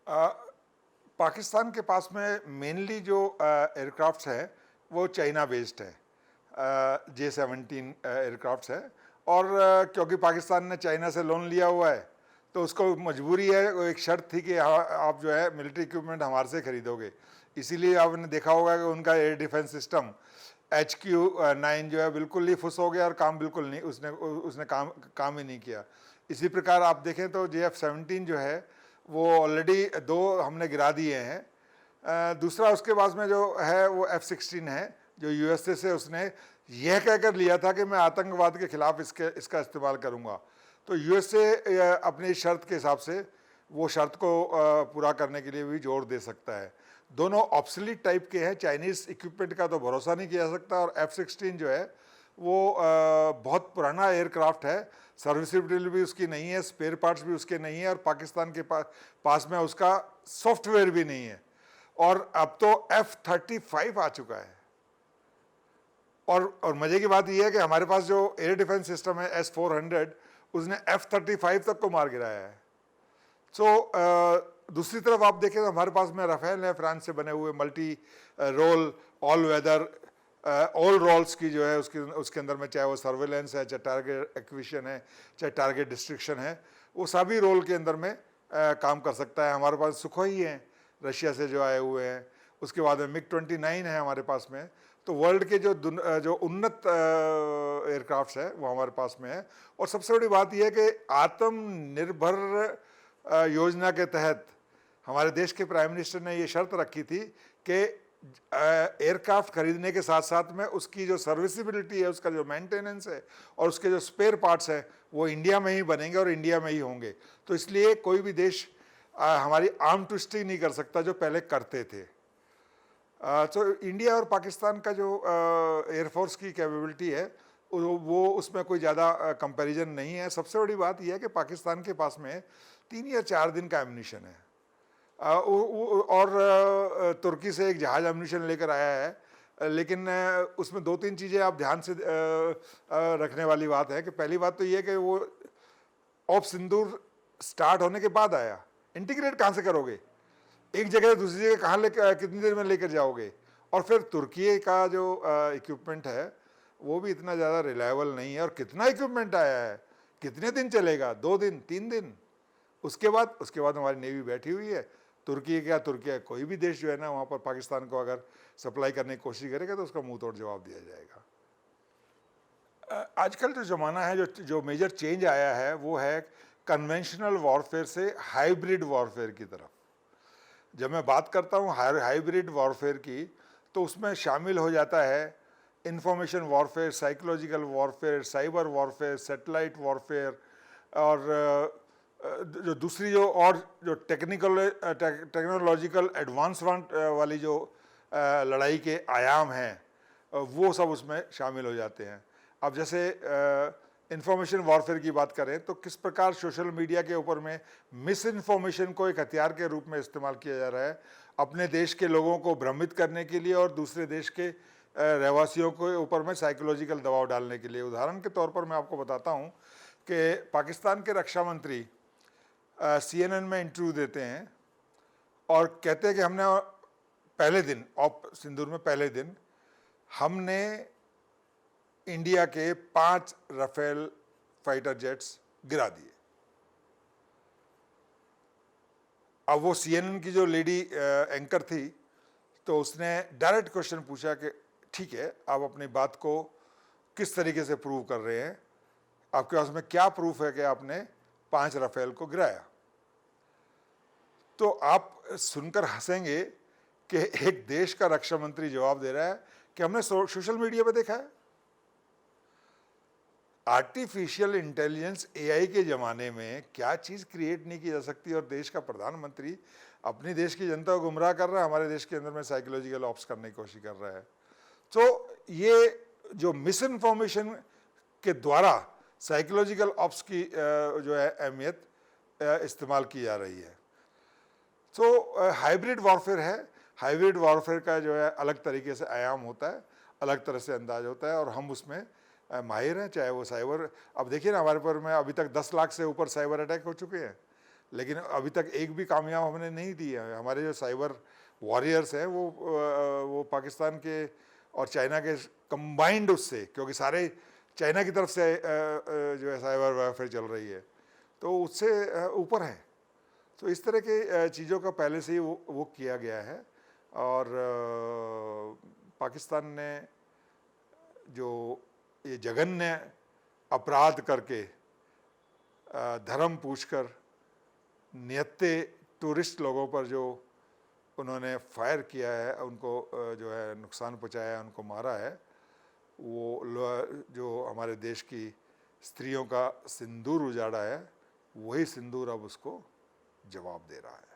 अ, पाकिस्तान के पास में मेनली जो एयरक्राफ्ट्स हैं वो चाइना बेस्ड है। J-17 एयरक्राफ्ट्स है। और क्योंकि पाकिस्तान ने चाइना से लोन लिया हुआ है तो उसको मजबूरी है, वो एक शर्त थी कि आप जो है मिलिट्री इक्विपमेंट हमारे से खरीदोगे। इसीलिए आपने देखा होगा कि उनका एयर डिफेंस सिस्टम HQ-9 जो है बिल्कुल ही फुस हो गया और काम बिल्कुल नहीं, उसने उसने काम ही नहीं किया। इसी प्रकार आप देखें तो JF-17 जो है वो ऑलरेडी 2 हमने गिरा दिए हैं। दूसरा उसके पास में जो है वो F-16 है जो USA से उसने यह कहकर लिया था कि मैं आतंकवाद के खिलाफ इसका इस्तेमाल करूंगा। तो USA अपनी शर्त के हिसाब से वो शर्त को पूरा करने के लिए भी जोर दे सकता है। दोनों ऑब्सोलीट टाइप के हैं, चाइनीज़ इक्विपमेंट का तो भरोसा नहीं किया जा सकता। और F-16 जो है वो बहुत पुराना एयरक्राफ्ट है, सर्विसिबिलिटी भी उसकी नहीं है, स्पेयर पार्ट्स भी उसके नहीं है, और पाकिस्तान के पास में उसका सॉफ्टवेयर भी नहीं है। और अब तो F-35 आ चुका है। और मजे की बात यह है कि हमारे पास जो एयर डिफेंस सिस्टम है S-400 उसने F-35 तक को मार गिराया है। दूसरी तरफ आप देखें तो हमारे पास में राफेल है, फ्रांस से बने हुए multi role all weather all roles की जो है उसके अंदर में, चाहे वो सर्वेलेंस है, चाहे टारगेट एक्विजिशन है, चाहे टारगेट डिस्ट्रिक्शन है, वो सभी रोल के अंदर में काम कर सकता है। हमारे पास सुखोई हैं रशिया से जो आए हुए हैं, उसके बाद में MiG-29 है हमारे पास में। तो वर्ल्ड के जो उन्नत एयरक्राफ्ट्स है वो हमारे पास में है। और सबसे बड़ी बात यह है कि आत्मनिर्भर योजना के तहत हमारे देश के प्राइम मिनिस्टर ने ये शर्त रखी थी कि एयरक्राफ्ट खरीदने के साथ साथ में उसकी जो सर्विसिबिलिटी है, उसका जो मेंटेनेंस है और उसके जो स्पेयर पार्ट्स हैं वो इंडिया में ही बनेंगे और इंडिया में ही होंगे। तो इसलिए कोई भी देश हमारी आर्म ट्विस्टिंग नहीं कर सकता जो पहले करते थे। तो इंडिया और पाकिस्तान का जो एयरफोर्स की कैपेबिलिटी है वो उसमें कोई ज़्यादा कंपैरिजन नहीं है। सबसे बड़ी बात यह है कि पाकिस्तान के पास में 3 या 4 दिन का एम्यूनिशन है। और तुर्की से एक जहाज एम्यूनिशन लेकर आया है। लेकिन उसमें 2-3 चीज़ें आप ध्यान से रखने वाली बात है कि पहली बात तो ये है कि वो ऑप सिंदूर स्टार्ट होने के बाद आया। इंटीग्रेट कहाँ से करोगे? एक जगह से दूसरी जगह कहाँ लेकर, कितनी देर में लेकर जाओगे? और फिर तुर्की का जो इक्विपमेंट है वो भी इतना ज़्यादा रिलायबल नहीं है। और कितना इक्विपमेंट आया है, कितने दिन चलेगा? 2 दिन, 3 दिन। उसके बाद हमारी नेवी बैठी हुई है। तुर्की है, कोई भी देश जो है ना वहाँ पर पाकिस्तान को अगर सप्लाई करने की कोशिश करेगा तो उसका मुंह तोड़ जवाब दिया जाएगा। आजकल जो ज़माना है, जो मेजर चेंज आया है वो है कन्वेंशनल वॉरफेयर से हाइब्रिड वॉरफेयर की तरफ। जब मैं बात करता हूँ हाइब्रिड वॉरफेयर की तो उसमें शामिल हो जाता है information warfare, psychological warfare, cyber warfare, satellite warfare, और जो दूसरी जो टेक्नोलॉजिकल एडवांसमेंट वाली जो लड़ाई के आयाम हैं वो सब उसमें शामिल हो जाते हैं। अब जैसे इंफॉर्मेशन वॉरफेयर की बात करें तो किस प्रकार सोशल मीडिया के ऊपर में मिस इन्फॉर्मेशन को एक हथियार के रूप में इस्तेमाल किया जा रहा है अपने देश के लोगों को भ्रमित करने के लिए और दूसरे देश के रहवासियों के ऊपर में साइकोलॉजिकल दबाव डालने के लिए। उदाहरण के तौर पर मैं आपको बताता हूं कि पाकिस्तान के रक्षा मंत्री CNN में इंटरव्यू देते हैं और कहते हैं कि हमने पहले दिन ऑप सिंदूर में पहले दिन हमने इंडिया के 5 राफेल फाइटर जेट्स गिरा दिए। अब वो CNN की जो लेडी एंकर थी तो उसने डायरेक्ट क्वेश्चन पूछा कि ठीक है, आप अपनी बात को किस तरीके से प्रूव कर रहे हैं, आपके पास में क्या प्रूफ है कि आपने 5 राफेल को गिराया? तो आप सुनकर हंसेंगे कि एक देश का रक्षा मंत्री जवाब दे रहा है कि हमने सोशल मीडिया पे देखा है। आर्टिफिशियल इंटेलिजेंस AI के ज़माने में क्या चीज़ क्रिएट नहीं की जा सकती, और देश का प्रधानमंत्री अपनी देश की जनता को गुमराह कर रहा है, हमारे देश के अंदर में साइकोलॉजिकल ऑप्स करने की कोशिश कर रहा है। तो ये जो मिस इन्फॉर्मेशन के द्वारा साइकोलॉजिकल ऑप्स की जो है अहमियत इस्तेमाल की जा रही है। तो हाइब्रिड वॉरफेयर है। हाइब्रिड वॉरफेयर का जो है अलग तरीके से आयाम होता है, अलग तरह से अंदाज होता है, और हम उसमें माहिर हैं। चाहे वो साइबर, अब देखिए ना हमारे पर में अभी तक 10 लाख से ऊपर साइबर अटैक हो चुके हैं, लेकिन अभी तक एक भी कामयाब हमने नहीं दी है। हमारे जो साइबर वॉरियर्स हैं वो पाकिस्तान के और चाइना के कंबाइंड उससे, क्योंकि सारे चाइना की तरफ से जो है साइबर वारफेयर चल रही है, तो उससे ऊपर है। तो इस तरह के चीज़ों का पहले से ही वो किया गया है। और पाकिस्तान ने जो ये जघन्य अपराध करके धर्म पूछकर निहत्थे टूरिस्ट लोगों पर जो उन्होंने फायर किया है, उनको जो है नुकसान पहुंचाया है, उनको मारा है, वो जो हमारे देश की स्त्रियों का सिंदूर उजाड़ा है, वही सिंदूर अब उसको जवाब दे रहा है।